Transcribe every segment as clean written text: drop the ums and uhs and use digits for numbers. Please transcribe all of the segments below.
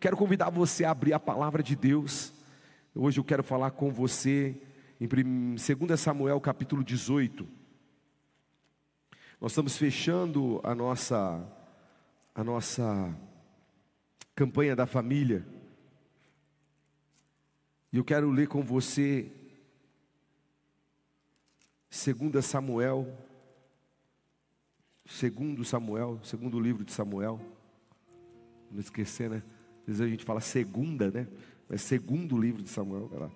Quero convidar você a abrir a palavra de Deus. Hoje eu quero falar com você em 2 Samuel capítulo 18. Nós estamos fechando a nossa campanha da família. E eu quero ler com você 2 Samuel, segundo livro de Samuel. Não esquecer, né? Às vezes a gente fala segunda, né? É segundo livro de Samuel, vai lá.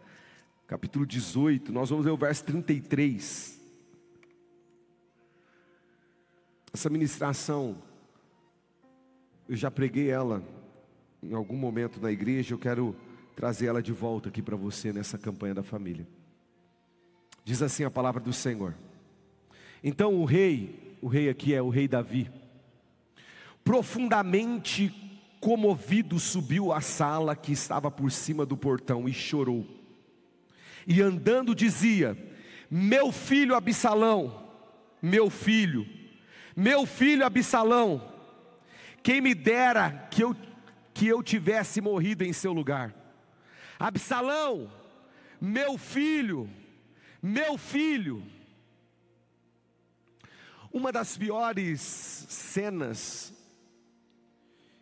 Capítulo 18, nós vamos ler o verso 33. Essa ministração, eu já preguei ela em algum momento na igreja, eu quero trazer ela de volta aqui para você nessa campanha da família. Diz assim a palavra do Senhor. Então o rei aqui é o rei Davi, profundamente comovido, subiu à sala que estava por cima do portão e chorou. E andando dizia: meu filho Absalão, meu filho Absalão, quem me dera que eu tivesse morrido em seu lugar. Absalão, meu filho. Uma das piores cenas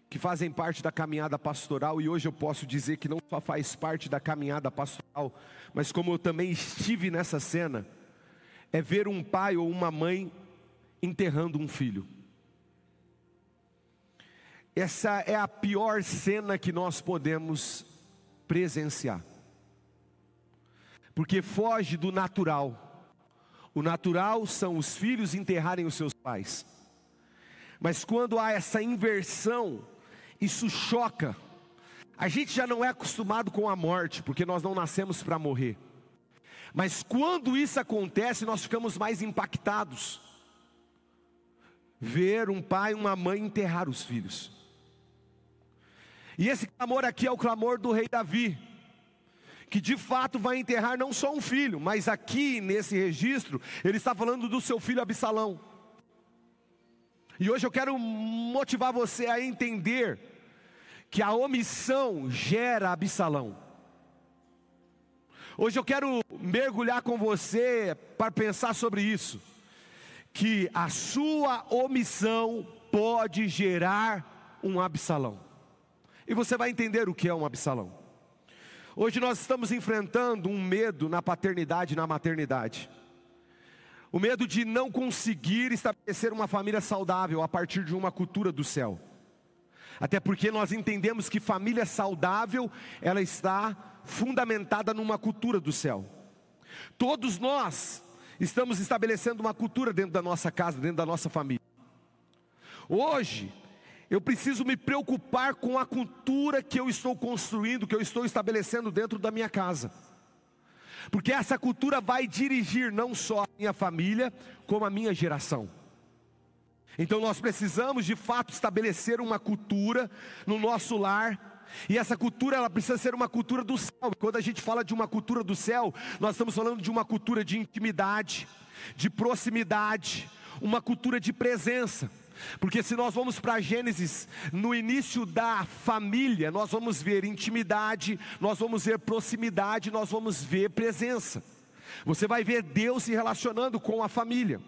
que fazem parte da caminhada pastoral, e hoje eu posso dizer que não só faz parte da caminhada pastoral, mas como eu também estive nessa cena, é ver um pai ou uma mãe enterrando um filho. Essa é a pior cena que nós podemos presenciar, porque foge do natural. O natural são os filhos enterrarem os seus pais, mas quando há essa inversão, isso choca. A gente já não é acostumado com a morte, porque nós não nascemos para morrer. Mas quando isso acontece, nós ficamos mais impactados. Ver um pai e uma mãe enterrar os filhos. E esse clamor aqui é o clamor do rei Davi, que de fato vai enterrar não só um filho, mas aqui nesse registro, ele está falando do seu filho Absalão. E hoje eu quero motivar você a entender que a omissão gera Absalão. Hoje eu quero mergulhar com você para pensar sobre isso, que a sua omissão pode gerar um Absalão. E você vai entender o que é um Absalão. Hoje nós estamos enfrentando um medo na paternidade e na maternidade. O medo de não conseguir estabelecer uma família saudável a partir de uma cultura do céu. Até porque nós entendemos que família saudável, ela está fundamentada numa cultura do céu. Todos nós estamos estabelecendo uma cultura dentro da nossa casa, dentro da nossa família. Hoje, eu preciso me preocupar com a cultura que eu estou construindo, que eu estou estabelecendo dentro da minha casa. Porque essa cultura vai dirigir não só a minha família, como a minha geração. Então nós precisamos de fato estabelecer uma cultura no nosso lar. E essa cultura, ela precisa ser uma cultura do céu. E quando a gente fala de uma cultura do céu, nós estamos falando de uma cultura de intimidade, de proximidade, uma cultura de presença. Porque se nós vamos para Gênesis, no início da família, nós vamos ver intimidade, nós vamos ver proximidade, nós vamos ver presença. Você vai ver Deus se relacionando com a família.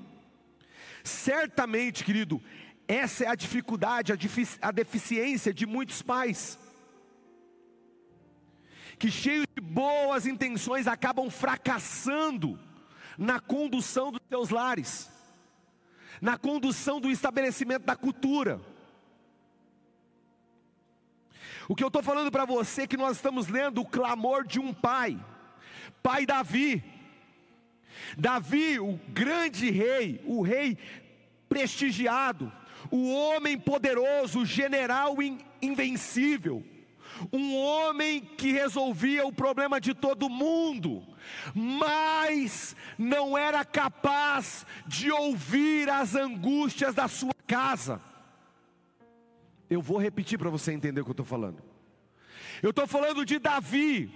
Certamente, querido, essa é a dificuldade, a deficiência de muitos pais, que cheios de boas intenções acabam fracassando na condução dos seus lares, na condução do estabelecimento da cultura. O que eu estou falando para você é que nós estamos lendo o clamor de um pai Davi. Davi, o grande rei, o rei prestigiado, o homem poderoso, o general invencível, um homem que resolvia o problema de todo mundo, mas não era capaz de ouvir as angústias da sua casa. Eu vou repetir para você entender o que eu estou falando. Eu estou falando de Davi,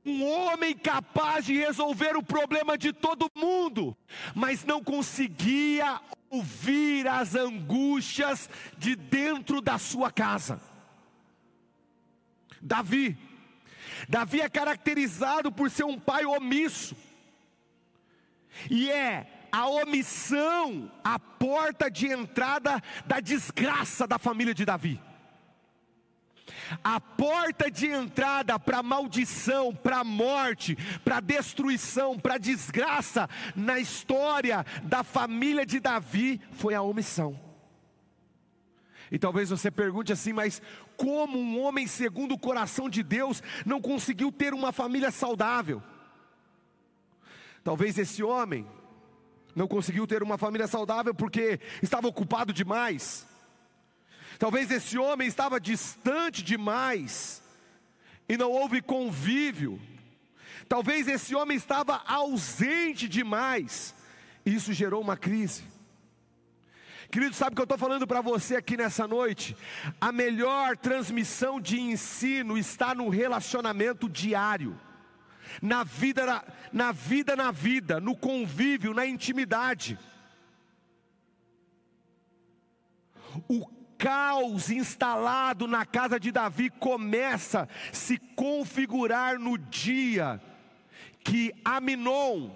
um homem capaz de resolver o problema de todo mundo, mas não conseguia ouvir as angústias de dentro da sua casa. Davi é caracterizado por ser um pai omisso, e é a omissão a porta de entrada da desgraça da família de Davi. A porta de entrada para a maldição, para a morte, para a destruição, para a desgraça na história da família de Davi foi a omissão. E talvez você pergunte assim, mas como um homem segundo o coração de Deus não conseguiu ter uma família saudável? Talvez esse homem não conseguiu ter uma família saudável porque estava ocupado demais. Talvez esse homem estava distante demais e não houve convívio. Talvez esse homem estava ausente demais e isso gerou uma crise. Querido, sabe o que eu estou falando para você aqui nessa noite? A melhor transmissão de ensino está no relacionamento diário, na vida, no convívio, na intimidade. O caos instalado na casa de Davi começa a se configurar no dia que Aminon,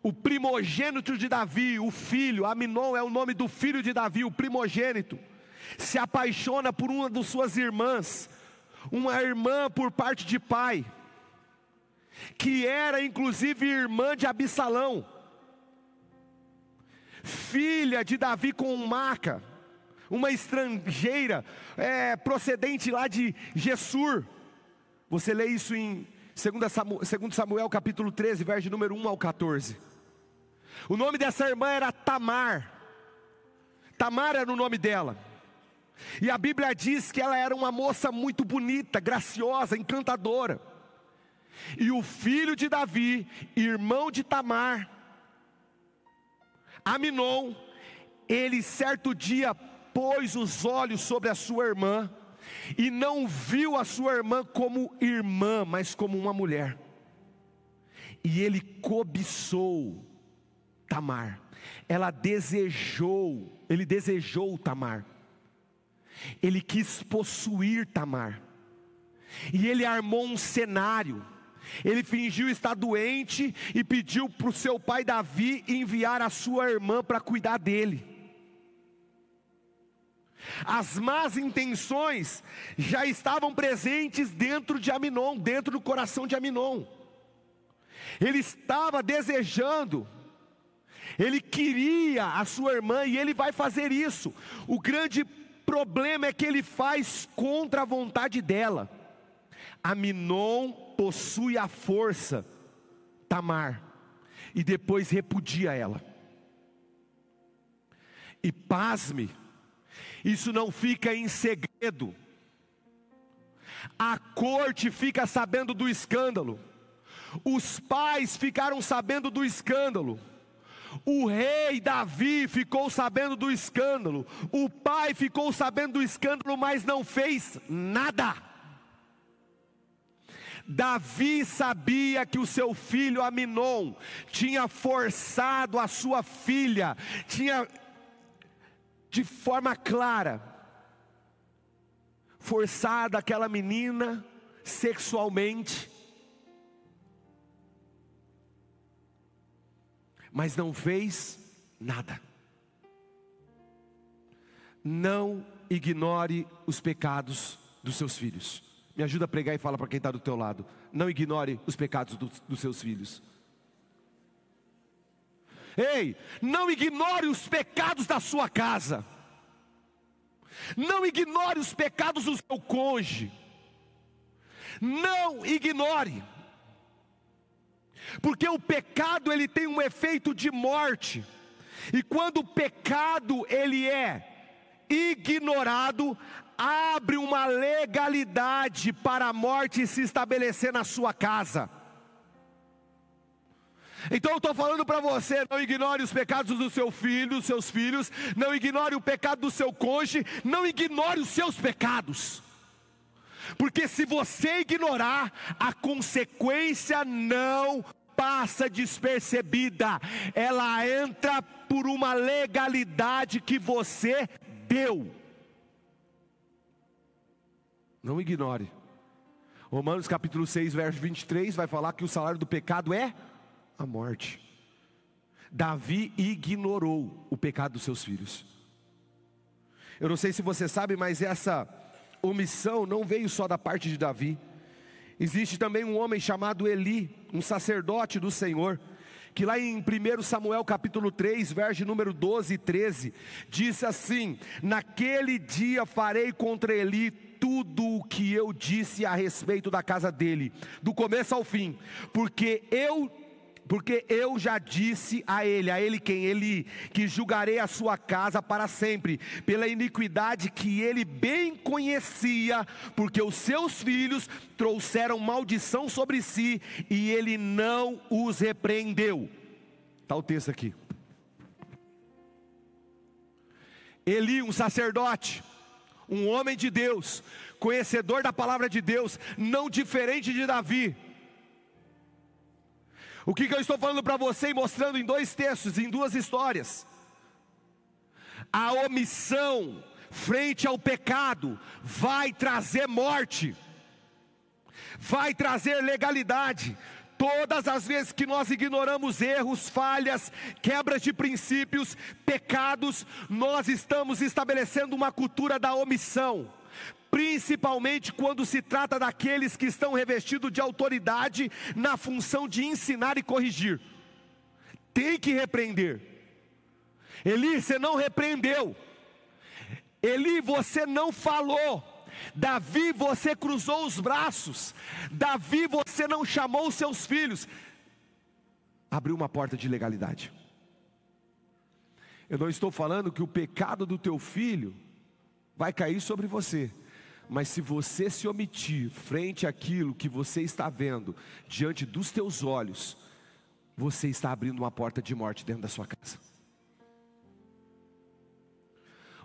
o primogênito de Davi, o filho, Aminon é o nome do filho de Davi, o primogênito, se apaixona por uma de suas irmãs, uma irmã por parte de pai, que era inclusive irmã de Absalão, filha de Davi com Maca, uma estrangeira, procedente lá de Gessur. Você lê isso em 2 Samuel capítulo 13, verso número 1 ao 14. O nome dessa irmã era Tamar. Tamar era o nome dela. E a Bíblia diz que ela era uma moça muito bonita, graciosa, encantadora. E o filho de Davi, irmão de Tamar, Aminon, ele certo dia pôs os olhos sobre a sua irmã e não viu a sua irmã como irmã, mas como uma mulher. E ele cobiçou Tamar. Ele desejou Tamar. Ele quis possuir Tamar. E ele armou um cenário. Ele fingiu estar doente e pediu para o seu pai Davi enviar a sua irmã para cuidar dele. As más intenções já estavam presentes dentro de Aminon, dentro do coração de Aminon. Ele estava desejando, ele queria a sua irmã e ele vai fazer isso. O grande problema é que ele faz contra a vontade dela. Aminon possui a força, Tamar, e depois repudia ela. E pasme, isso não fica em segredo. A corte fica sabendo do escândalo. Os pais ficaram sabendo do escândalo. O rei Davi ficou sabendo do escândalo. O pai ficou sabendo do escândalo, mas não fez nada. Davi sabia que o seu filho Aminon tinha forçado a sua filha, tinha de forma clara forçado aquela menina sexualmente, mas não fez nada. Não ignore os pecados dos seus filhos. Me ajuda a pregar e fala para quem está do teu lado. Não ignore os pecados dos seus filhos. Ei, não ignore os pecados da sua casa. Não ignore os pecados do seu cônjuge. Não ignore. Porque o pecado ele tem um efeito de morte. E quando o pecado ele é ignorado, abre uma legalidade para a morte se estabelecer na sua casa. Então eu estou falando para você, não ignore os pecados do seu filho, dos seus filhos, não ignore o pecado do seu cônjuge, não ignore os seus pecados. Porque se você ignorar, a consequência não passa despercebida, ela entra por uma legalidade que você deu. Não ignore. Romanos capítulo 6, verso 23 vai falar que o salário do pecado é a morte. Davi ignorou o pecado dos seus filhos. Eu não sei se você sabe, mas essa omissão não veio só da parte de Davi. Existe também um homem chamado Eli, um sacerdote do Senhor, que lá em 1 Samuel capítulo 3, verso número 12 e 13, diz assim: naquele dia farei contra Eli tudo o que eu disse a respeito da casa dele, do começo ao fim, porque eu já disse a ele quem? Ele, que julgarei a sua casa para sempre, pela iniquidade que ele bem conhecia, porque os seus filhos trouxeram maldição sobre si, e ele não os repreendeu. Está o texto aqui. Eli, um sacerdote, um homem de Deus, conhecedor da palavra de Deus, não diferente de Davi. O que eu estou falando para você e mostrando em dois textos, em duas histórias? A omissão frente ao pecado vai trazer morte, vai trazer legalidade. Todas as vezes que nós ignoramos erros, falhas, quebras de princípios, pecados, nós estamos estabelecendo uma cultura da omissão. Principalmente quando se trata daqueles que estão revestidos de autoridade na função de ensinar e corrigir. Tem que repreender. Eli, você não repreendeu. Eli, você não falou. Davi, você cruzou os braços. Davi, você não chamou os seus filhos. Abriu uma porta de legalidade. Eu não estou falando que o pecado do teu filho vai cair sobre você, mas se você se omitir frente àquilo que você está vendo diante dos teus olhos, você está abrindo uma porta de morte dentro da sua casa.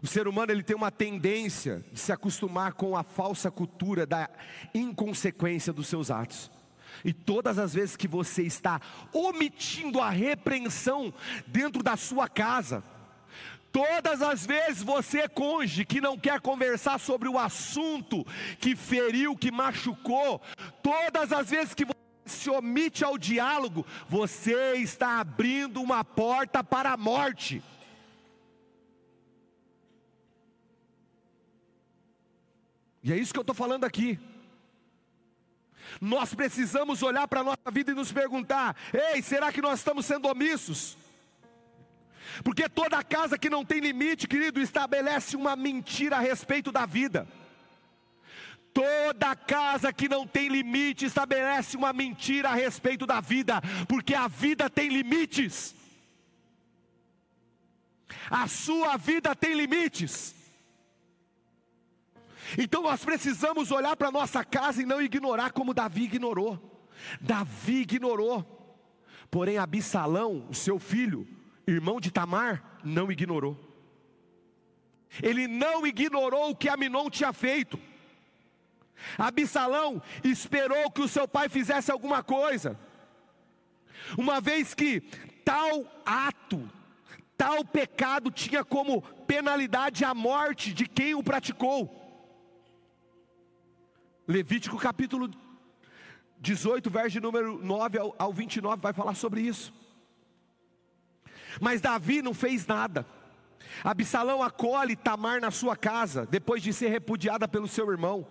O ser humano, ele tem uma tendência de se acostumar com a falsa cultura da inconsequência dos seus atos. E todas as vezes que você está omitindo a repreensão dentro da sua casa, todas as vezes você, cônjuge, que não quer conversar sobre o assunto que feriu, que machucou, todas as vezes que você se omite ao diálogo, você está abrindo uma porta para a morte. E é isso que eu estou falando aqui. Nós precisamos olhar para a nossa vida e nos perguntar: ei, será que nós estamos sendo omissos? Porque toda casa que não tem limite, querido, estabelece uma mentira a respeito da vida. Toda casa que não tem limite estabelece uma mentira a respeito da vida, porque a vida tem limites. A sua vida tem limites. Então nós precisamos olhar para a nossa casa e não ignorar como Davi ignorou. Davi ignorou. Porém Absalão, o seu filho, irmão de Tamar, não ignorou. Ele não ignorou o que Aminon tinha feito. Absalão esperou que o seu pai fizesse alguma coisa, uma vez que tal ato, tal pecado tinha como penalidade a morte de quem o praticou. Levítico capítulo 18, verso número 9 ao 29 vai falar sobre isso. Mas Davi não fez nada. Absalão acolhe Tamar na sua casa, depois de ser repudiada pelo seu irmão.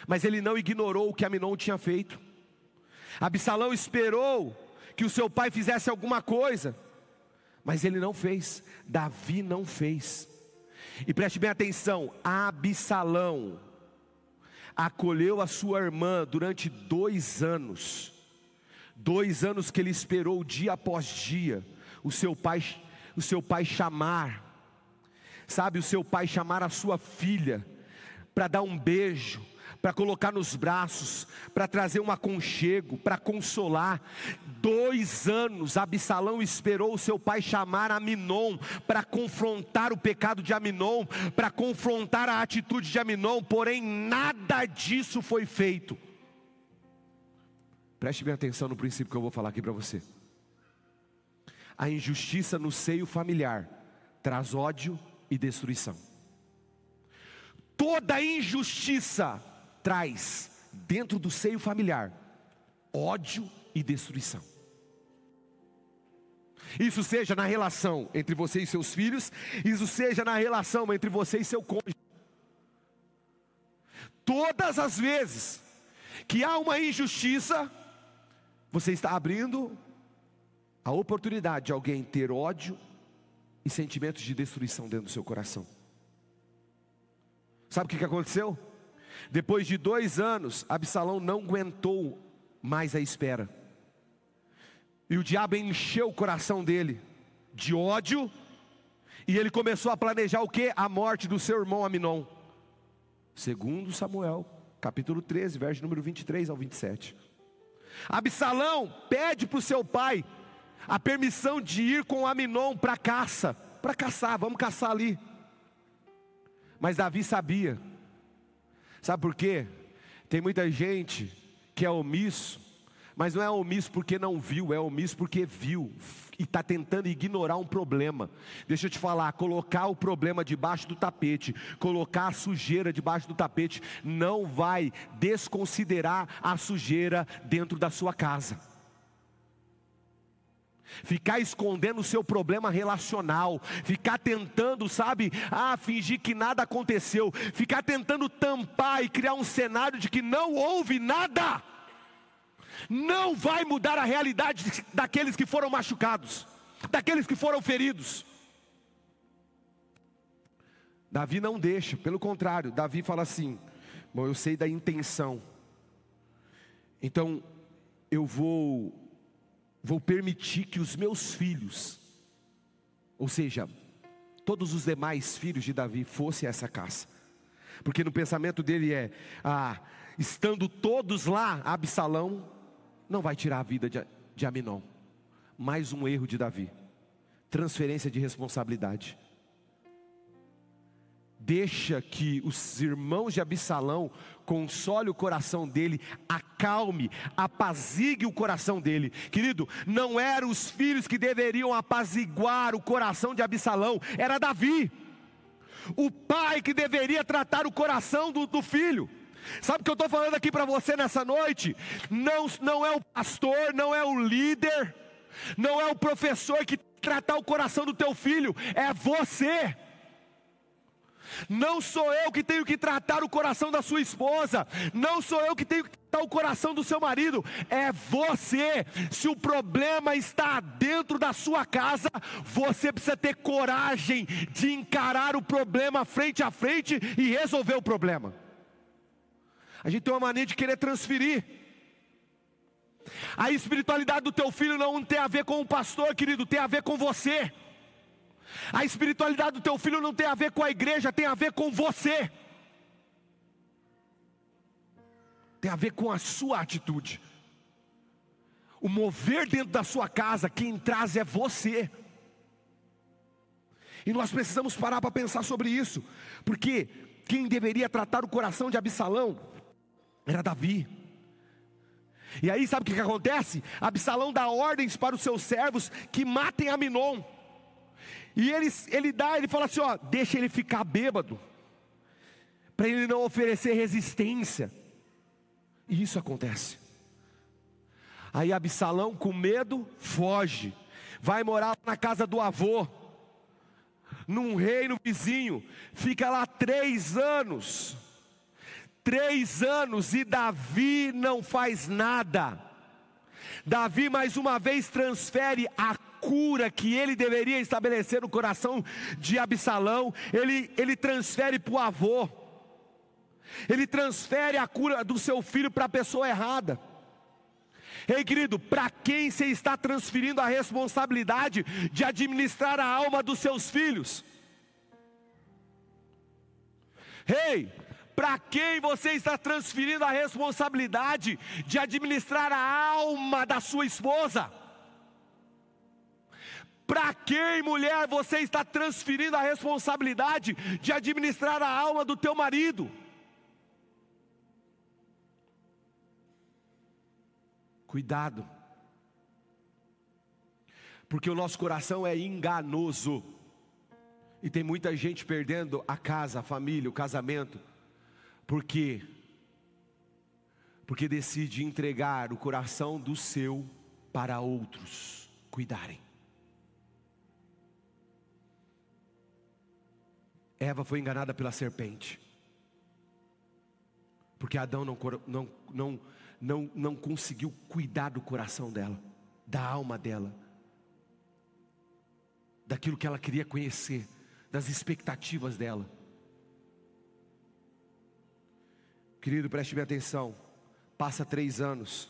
Mas ele não ignorou o que Aminon tinha feito. Absalão esperou que o seu pai fizesse alguma coisa, mas ele não fez. Davi não fez. E preste bem atenção, Absalão acolheu a sua irmã durante 2 anos. 2 anos que ele esperou dia após dia o seu pai chamar, sabe, o seu pai chamar a sua filha para dar um beijo, para colocar nos braços, para trazer um aconchego, para consolar. 2 anos Absalão esperou o seu pai chamar Aminon para confrontar o pecado de Aminon, para confrontar a atitude de Aminon, porém nada disso foi feito. Preste bem atenção no princípio que eu vou falar aqui para você. A injustiça no seio familiar traz ódio e destruição. Toda injustiça traz dentro do seio familiar ódio e destruição. Isso seja na relação entre você e seus filhos, isso seja na relação entre você e seu cônjuge. Todas as vezes que há uma injustiça, você está abrindo a oportunidade de alguém ter ódio e sentimentos de destruição dentro do seu coração. Sabe o que aconteceu? Depois de 2 anos, Absalão não aguentou mais a espera. E o diabo encheu o coração dele de ódio. E ele começou a planejar o quê? A morte do seu irmão Aminon. Segundo Samuel, capítulo 13, verso número 23 ao 27. Absalão pede para o seu pai a permissão de ir com Aminon para caça. Para caçar, vamos caçar ali. Mas Davi sabia. Sabe por quê? Tem muita gente que é omisso, mas não é omisso porque não viu, é omisso porque viu e está tentando ignorar um problema. Deixa eu te falar, colocar o problema debaixo do tapete, colocar a sujeira debaixo do tapete, não vai desconsiderar a sujeira dentro da sua casa. Ficar escondendo o seu problema relacional, ficar tentando, sabe, fingir que nada aconteceu, ficar tentando tampar e criar um cenário de que não houve nada, não vai mudar a realidade daqueles que foram machucados, daqueles que foram feridos. Davi não deixa, pelo contrário, Davi fala assim: bom, eu sei da intenção, então eu vou permitir que os meus filhos, ou seja, todos os demais filhos de Davi, fossem a essa caça. Porque no pensamento dele estando todos lá, Absalão não vai tirar a vida de Aminon. Mais um erro de Davi, transferência de responsabilidade. Deixa que os irmãos de Absalão console o coração dele, acalme, apazigue o coração dele. Querido, não eram os filhos que deveriam apaziguar o coração de Absalão, era Davi, o pai que deveria tratar o coração do filho. Sabe o que eu estou falando aqui para você nessa noite? Não é o pastor, não é o líder, não é o professor que tratar o coração do teu filho, é você. Não sou eu que tenho que tratar o coração da sua esposa, não sou eu que tenho que tratar o coração do seu marido, é você. Se o problema está dentro da sua casa, você precisa ter coragem de encarar o problema frente a frente e resolver o problema. A gente tem uma mania de querer transferir. A espiritualidade do teu filho não tem a ver com o pastor, querido, tem a ver com você. A espiritualidade do teu filho não tem a ver com a igreja, tem a ver com você. Tem a ver com a sua atitude. O mover dentro da sua casa, quem traz é você. E nós precisamos parar para pensar sobre isso. Porque quem deveria tratar o coração de Absalão era Davi. E aí sabe o que acontece? Absalão dá ordens para os seus servos que matem Aminon. E ele fala assim, deixa ele ficar bêbado, para ele não oferecer resistência. E isso acontece. Aí Absalão, com medo, foge, vai morar na casa do avô, num reino vizinho, fica lá 3 anos. 3 anos e Davi não faz nada. Davi mais uma vez transfere a cura que ele deveria estabelecer no coração de Absalão, ele transfere para o avô, ele transfere a cura do seu filho para a pessoa errada. Ei, querido, para quem você está transferindo a responsabilidade de administrar a alma dos seus filhos? Ei, para quem você está transferindo a responsabilidade de administrar a alma da sua esposa? Para quem, mulher, você está transferindo a responsabilidade de administrar a alma do teu marido? Cuidado, porque o nosso coração é enganoso. E tem muita gente perdendo a casa, a família, o casamento. Por quê? Porque decide entregar o coração do seu para outros cuidarem. Eva foi enganada pela serpente, porque Adão não conseguiu cuidar do coração dela, da alma dela, daquilo que ela queria conhecer, das expectativas dela. Querido, preste bem atenção. Passa 3 anos,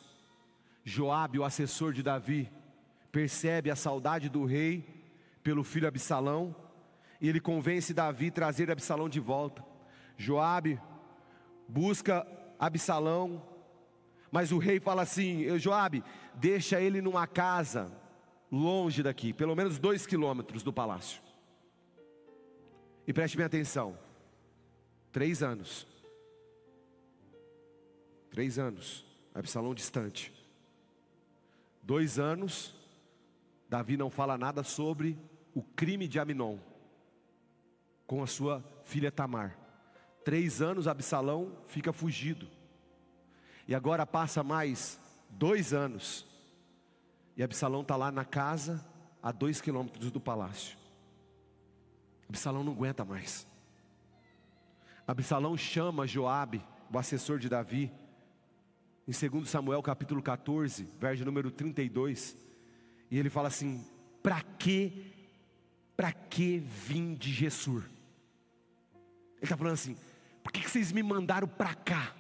Joabe, o assessor de Davi, percebe a saudade do rei pelo filho Absalão, e ele convence Davi a trazer Absalão de volta. Joabe busca Absalão, mas o rei fala assim: Joabe, deixa ele numa casa longe daqui, pelo menos 2 quilômetros do palácio. E preste bem atenção, 3 anos, Absalão distante. 2 anos, Davi não fala nada sobre o crime de Aminon com a sua filha Tamar. 3 anos Absalão fica fugido. E agora passa mais 2 anos. E Absalão está lá na casa, a 2 quilômetros do palácio. Absalão não aguenta mais. Absalão chama Joabe, o assessor de Davi, em 2 Samuel capítulo 14, verso número 32. E ele fala assim: Para que vim de Gessur? Ele está falando assim: por que vocês me mandaram para cá?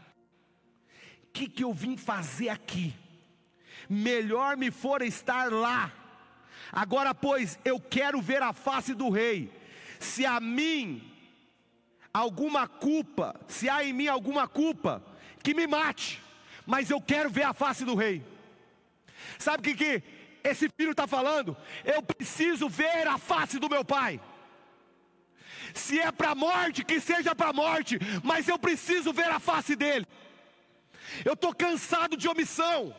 O que eu vim fazer aqui? Melhor me fora estar lá. Agora pois, eu quero ver a face do rei. Se há em mim alguma culpa, que me mate, mas eu quero ver a face do rei. Sabe o que esse filho está falando? Eu preciso ver a face do meu pai. Se é para a morte, que seja para a morte, mas eu preciso ver a face dele. Eu estou cansado de omissão.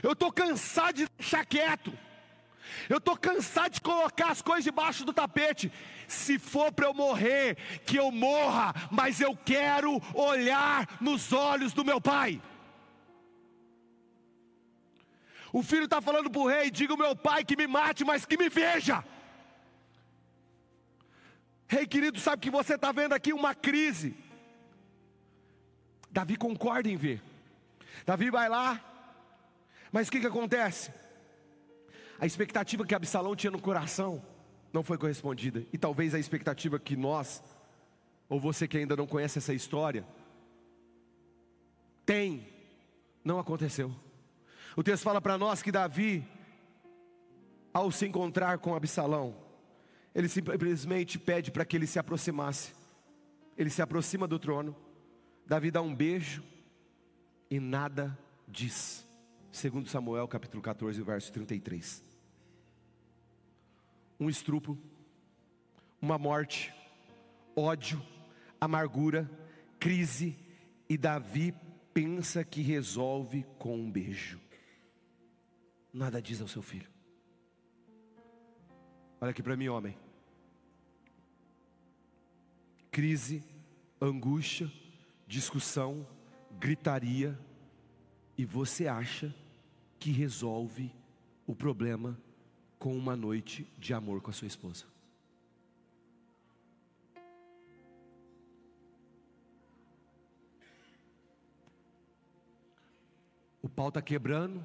Eu estou cansado de deixar quieto. Eu estou cansado de colocar as coisas debaixo do tapete. Se for para eu morrer, que eu morra, mas eu quero olhar nos olhos do meu pai. O filho está falando para o rei: diga ao meu pai que me mate, mas que me veja. Rei querido, sabe que você está vendo aqui uma crise. Davi concorda em ver. Davi vai lá, mas o que acontece? A expectativa que Absalão tinha no coração não foi correspondida. E talvez a expectativa que nós, ou você que ainda não conhece essa história, não aconteceu. O texto fala para nós que Davi, ao se encontrar com Absalão, ele simplesmente pede para que ele se aproximasse. Ele se aproxima do trono. Davi dá um beijo e nada diz. 2 Samuel capítulo 14, verso 33. Um estupro, uma morte, ódio, amargura, crise, e Davi pensa que resolve com um beijo. Nada diz ao seu filho. Olha aqui para mim, homem. Crise, angústia, discussão, gritaria, e você acha que resolve o problema com uma noite de amor com a sua esposa. O pau está quebrando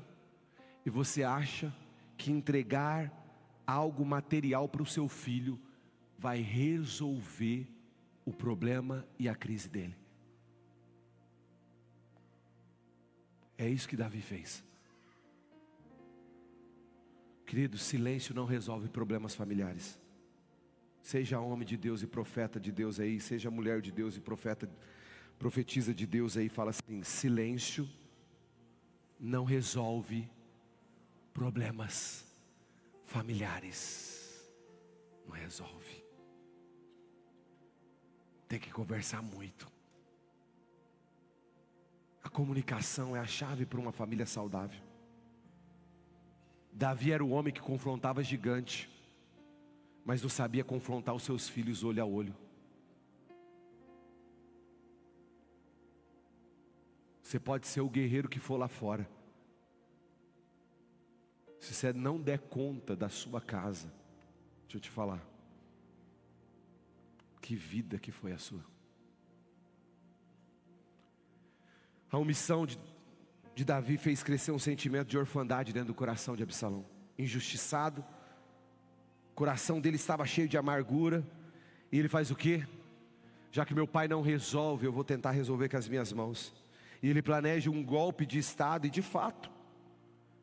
e você acha que entregar algo material para o seu filho vai resolver o problema e a crise dele. É isso que Davi fez. Querido, silêncio não resolve problemas familiares. Seja homem de Deus e profeta de Deus aí, seja mulher de Deus e profetiza de Deus aí, fala assim: silêncio não resolve problemas familiares. Não resolve. Tem que conversar muito. A comunicação é a chave para uma família saudável. Davi era o homem que confrontava gigante, mas não sabia confrontar os seus filhos olho a olho. Você pode ser o guerreiro que for lá fora, se você não der conta da sua casa, deixa eu te falar, que vida que foi a sua. A omissão de Davi fez crescer um sentimento de orfandade dentro do coração de Absalão. Injustiçado, o coração dele estava cheio de amargura, e ele faz o quê? Já que meu pai não resolve, eu vou tentar resolver com as minhas mãos. E ele planeja um golpe de estado, e de fato,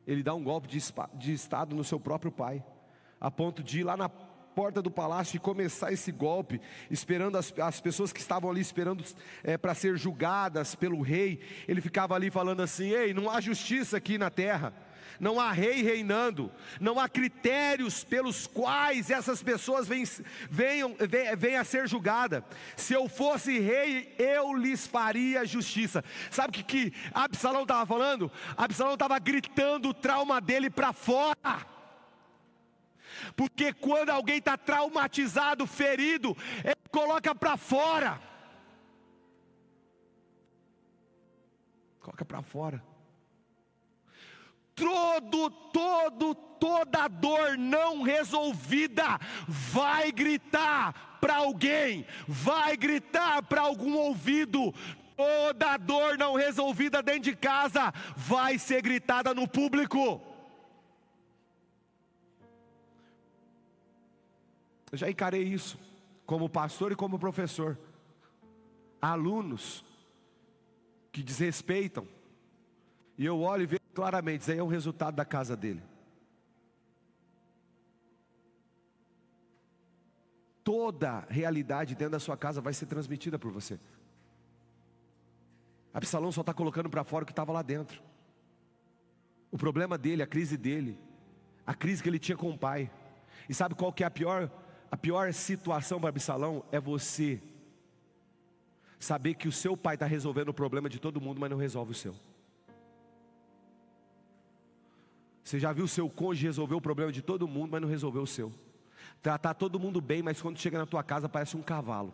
ele dá um golpe de estado no seu próprio pai, a ponto de ir lá na porta do palácio e começar esse golpe, esperando as pessoas que estavam ali esperando para ser julgadas pelo rei. Ele ficava ali falando assim: ei, não há justiça aqui na terra, não há rei reinando, não há critérios pelos quais essas pessoas venham a ser julgadas. Se eu fosse rei, eu lhes faria justiça. Sabe o que Absalão estava falando? Absalão estava gritando o trauma dele para fora. Porque quando alguém está traumatizado, ferido, ele coloca para fora. Coloca para fora. Toda dor não resolvida vai gritar para alguém, vai gritar para algum ouvido. Toda dor não resolvida dentro de casa vai ser gritada no público. Eu já encarei isso como pastor e como professor. Alunos que desrespeitam, e eu olho e vejo claramente, isso aí é um resultado da casa dele. Toda realidade dentro da sua casa vai ser transmitida por você. Absalão só está colocando para fora o que estava lá dentro. O problema dele, a crise que ele tinha com o pai. E sabe qual que é a pior situação para Absalão? É você saber que o seu pai está resolvendo o problema de todo mundo, mas não resolve o seu. Você já viu o seu cônjuge resolver o problema de todo mundo, mas não resolveu o seu. Tratar todo mundo bem, mas quando chega na tua casa parece um cavalo.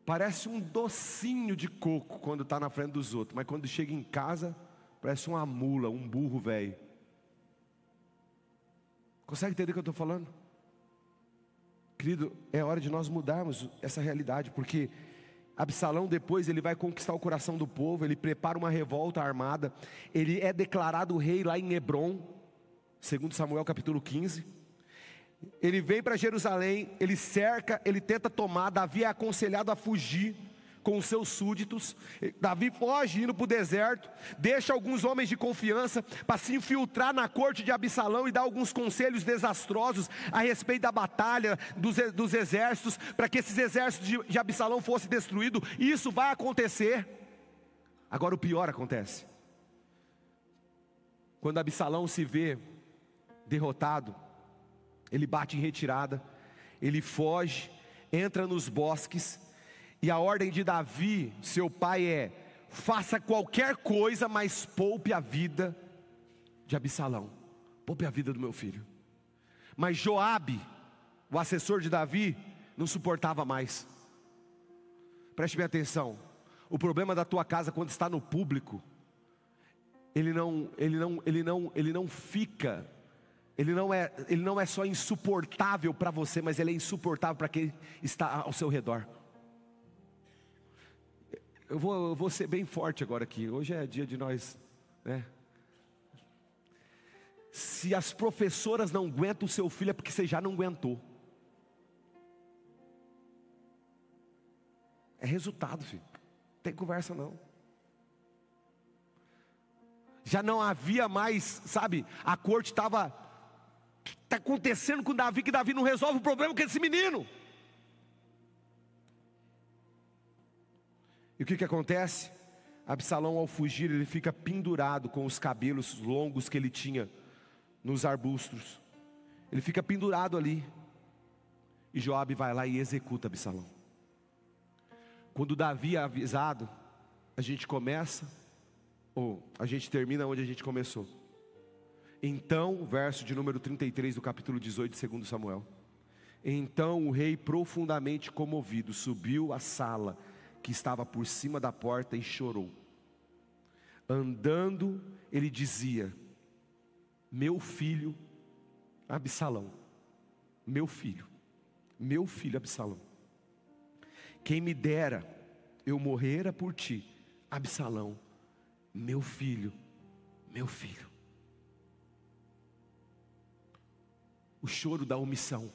Parece um docinho de coco quando está na frente dos outros, mas quando chega em casa parece uma mula, um burro velho. Consegue entender o que eu estou falando? Querido, é hora de nós mudarmos essa realidade, porque Absalão depois ele vai conquistar o coração do povo, ele prepara uma revolta armada, ele é declarado rei lá em Hebrom, segundo Samuel capítulo 15, ele vem para Jerusalém, ele cerca, ele tenta tomar, Davi é aconselhado a fugir com os seus súditos. Davi foge indo para o deserto, deixa alguns homens de confiança para se infiltrar na corte de Absalão e dar alguns conselhos desastrosos a respeito da batalha dos exércitos, para que esses exércitos de Absalão fossem destruídos. Isso vai acontecer. Agora o pior acontece. Quando Absalão se vê derrotado, ele bate em retirada, ele foge, entra nos bosques. E a ordem de Davi, seu pai, é: faça qualquer coisa, mas poupe a vida de Absalão, poupe a vida do meu filho. Mas Joabe, o assessor de Davi, não suportava mais. Preste bem atenção, o problema da tua casa quando está no público, ele não é só insuportável para você, mas ele é insuportável para quem está ao seu redor. Eu vou ser bem forte agora aqui. Hoje é dia de nós, né? Se as professoras não aguentam o seu filho, é porque você já não aguentou. É resultado, filho. Não tem conversa não. Já não havia mais, sabe? A corte estava... O que está acontecendo com Davi? Que Davi não resolve o problema com esse menino. E o que acontece? Absalão, ao fugir, ele fica pendurado com os cabelos longos que ele tinha nos arbustos. Ele fica pendurado ali. E Joabe vai lá e executa Absalão. Quando Davi é avisado, a gente começa, ou a gente termina onde a gente começou. Então, verso de número 33 do capítulo 18 de 2 Samuel. Então o rei, profundamente comovido, subiu à sala que estava por cima da porta e chorou. Andando, ele dizia: meu filho Absalão, meu filho Absalão, quem me dera eu morrera por ti, Absalão, meu filho. O choro da omissão,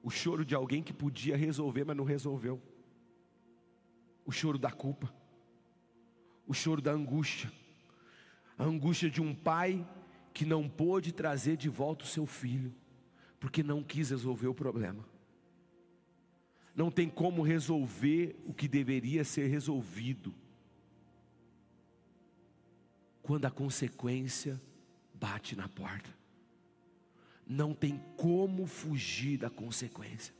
o choro de alguém que podia resolver, mas não resolveu. O choro da culpa, o choro da angústia, a angústia de um pai que não pôde trazer de volta o seu filho, porque não quis resolver o problema. Não tem como resolver o que deveria ser resolvido, quando a consequência bate na porta. Não tem como fugir da consequência.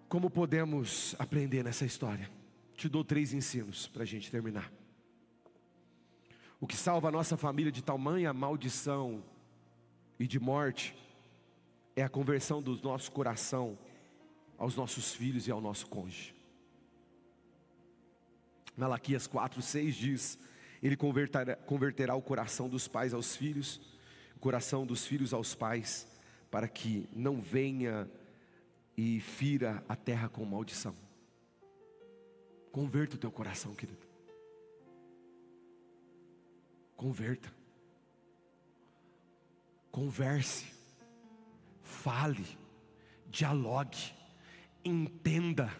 Como podemos aprender nessa história? Te dou 3 ensinos para a gente terminar. O que salva a nossa família de tamanha maldição e de morte é a conversão do nosso coração aos nossos filhos e ao nosso cônjuge. Malaquias 4:6 diz: Ele converterá o coração dos pais aos filhos, o coração dos filhos aos pais, para que não venha e fira a terra com maldição. Converta o teu coração, querido. Converta. Converse. Fale. Dialogue. Entenda.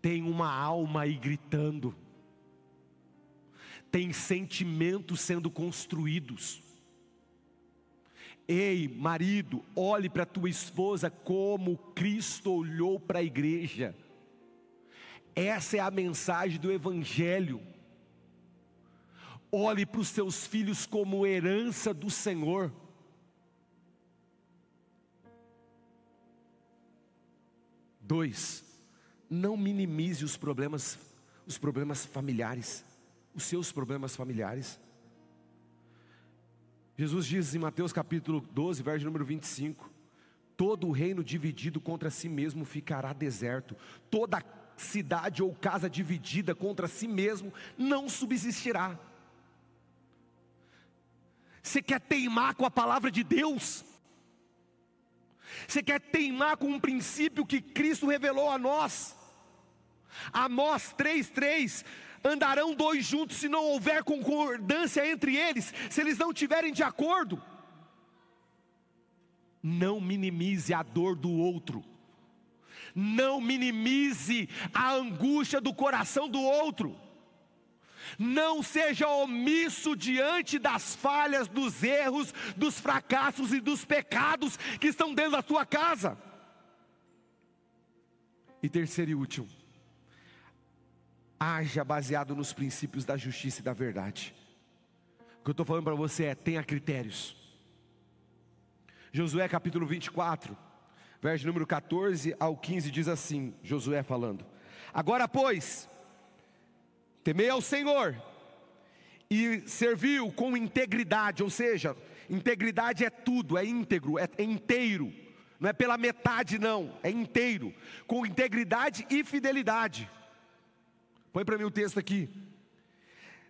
Tem uma alma aí gritando. Tem sentimentos sendo construídos. Ei, marido, olhe para a tua esposa como Cristo olhou para a igreja. Essa é a mensagem do Evangelho. Olhe para os seus filhos como herança do Senhor. Dois, não minimize os problemas familiares, os seus problemas familiares. Jesus diz em Mateus capítulo 12, verso número 25: todo o reino dividido contra si mesmo ficará deserto, toda cidade ou casa dividida contra si mesmo não subsistirá. Você quer teimar com a palavra de Deus? Você quer teimar com um princípio que Cristo revelou a nós? Amós 3:3: andarão 2 juntos se não houver concordância entre eles, se eles não estiverem de acordo. Não minimize a dor do outro. Não minimize a angústia do coração do outro. Não seja omisso diante das falhas, dos erros, dos fracassos e dos pecados que estão dentro da sua casa. E terceiro e último, haja baseado nos princípios da justiça e da verdade. O que eu estou falando para você é: tenha critérios. Josué capítulo 24, verso número 14 ao 15 diz assim, Josué falando: agora pois, temei ao Senhor e serviu com integridade. Ou seja, integridade é tudo, é íntegro, é inteiro. Não é pela metade não, é inteiro. Com integridade e fidelidade. Põe para mim o texto aqui.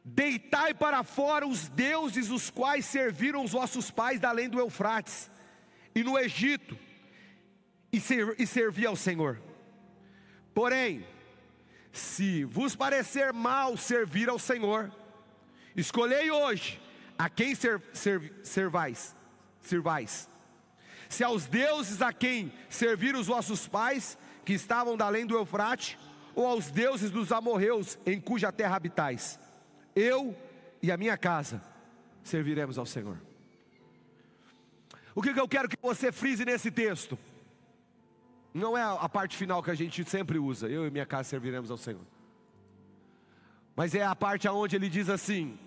Deitai para fora os deuses os quais serviram os vossos pais da além do Eufrates e no Egito, e servia ao Senhor. Porém, se vos parecer mal servir ao Senhor, escolhei hoje a quem servais. Se aos deuses a quem serviram os vossos pais, que estavam da além do Eufrate, ou aos deuses dos amorreus, em cuja terra habitais. Eu e a minha casa serviremos ao Senhor. O que eu quero que você frise nesse texto? Não é a parte final que a gente sempre usa, eu e minha casa serviremos ao Senhor. Mas é a parte onde ele diz assim: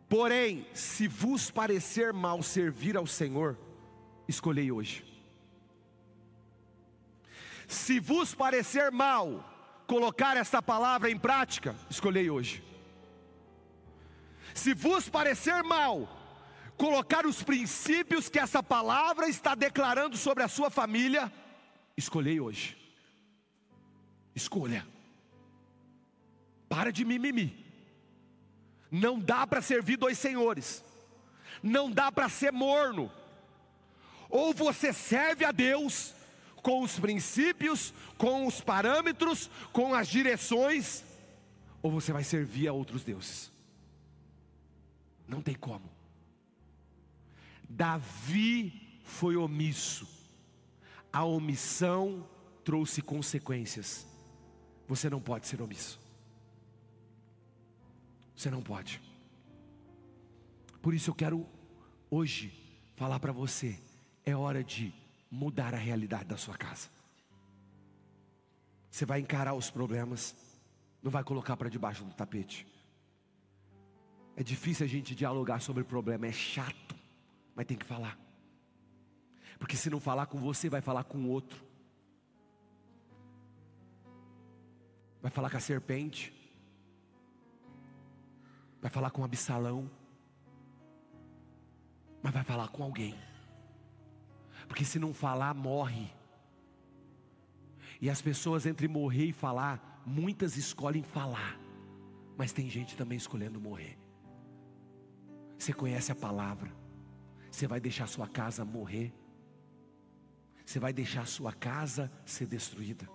porém, se vos parecer mal servir ao Senhor, escolhei hoje. Se vos parecer mal colocar esta palavra em prática, escolhei hoje. Se vos parecer mal colocar os princípios que essa palavra está declarando sobre a sua família, escolhei hoje. Escolha. Para de mimimi. Não dá para servir dois senhores. Não dá para ser morno. Ou você serve a Deus com os princípios, com os parâmetros, com as direções, ou você vai servir a outros deuses. Não tem como. Davi foi omisso. A omissão trouxe consequências. Você não pode ser omisso. Você não pode. Por isso eu quero hoje falar para você, é hora de mudar a realidade da sua casa. Você vai encarar os problemas, não vai colocar para debaixo do tapete. É difícil a gente dialogar sobre o problema, é chato, mas tem que falar. Porque se não falar com você, vai falar com o outro. Vai falar com a serpente. Vai falar com Absalão. Mas vai falar com alguém. Porque se não falar, morre. E as pessoas entre morrer e falar, muitas escolhem falar. Mas tem gente também escolhendo morrer. Você conhece a palavra. Você vai deixar sua casa morrer? Você vai deixar sua casa ser destruída?